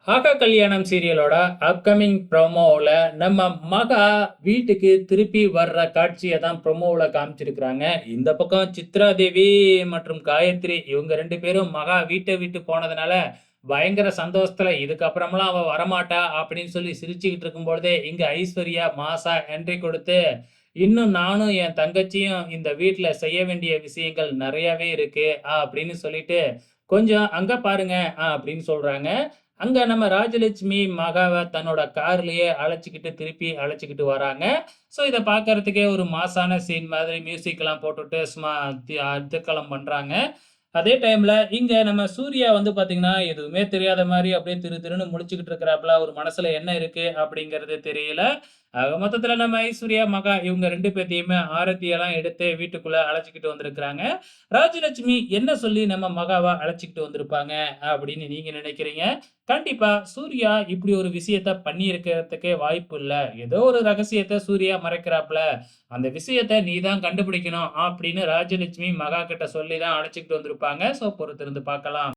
ஆகா கல்யாணம் சீரியலோட அப்கமிங் ப்ரோமோவில் நம்ம மகா வீட்டுக்கு திருப்பி வர்ற காட்சியை தான் ப்ரோமோவில் காமிச்சிருக்கிறாங்க. இந்த பக்கம் சித்ரா தேவி மற்றும் காயத்ரி இவங்க 2 பேரும் மகா வீட்டை விட்டு போனதுனால பயங்கர சந்தோஷத்துல இதுக்கப்புறமெல்லாம் அவ வரமாட்டா அப்படின்னு சொல்லி சிரிச்சுக்கிட்டு இருக்கும்பொழுதே இங்க ஐஸ்வர்யா மாசா என்ட்ரி கொடுத்து, இன்னும் நானும் என் தங்கச்சியும் இந்த வீட்ல செய்ய வேண்டிய விஷயங்கள் நிறையவே இருக்கு அப்படின்னு சொல்லிட்டு, கொஞ்சம் அங்க பாருங்க அப்படின்னு சொல்றாங்க. அங்க நம்ம ராஜலட்சுமி மகாவ தன்னோட கார்லயே திருப்பி அழைச்சுக்கிட்டு வராங்க. ஸோ இத பார்க்கறதுக்கே ஒரு மாஸான சீன் மாதிரி மியூசிக்லாம் போட்டுட்டு சும்மா அமர்க்களம் பண்றாங்க. அதே டைம்ல இங்க நம்ம சூர்யா வந்து பார்த்தீங்கன்னா, எதுவுமே தெரியாத மாரி அப்படியே திரு திருன்னு முழிச்சுக்கிட்டு இருக்கிறாப்ல. அவரு மனசுல என்ன இருக்கு அப்படிங்கிறது தெரியல. ஆக மொத்தத்துல நம்ம ஐஸ்வர்யா, மகா இவங்க 2 பேத்தையுமே ஆரத்தியெல்லாம் எடுத்து வீட்டுக்குள்ள அழைச்சுக்கிட்டு வந்திருக்கிறாங்க. ராஜலட்சுமி என்ன சொல்லி நம்ம மகாவ அழைச்சுக்கிட்டு வந்திருப்பாங்க அப்படின்னு நீங்க நினைக்கிறீங்க? கண்டிப்பா சூர்யா இப்படி ஒரு விஷயத்த பண்ணியிருக்கிறதுக்கே வாய்ப்பு இல்ல. ஏதோ ஒரு ரகசியத்த சூர்யா மறைக்கிறாப்ல. அந்த விஷயத்த நீ தான் கண்டுபிடிக்கணும் அப்படின்னு ராஜலட்சுமி மகா கிட்ட சொல்லி தான் அழைச்சுக்கிட்டு வந்திருப்பாங்க. ஸோ பொறுத்திருந்து பார்க்கலாம்.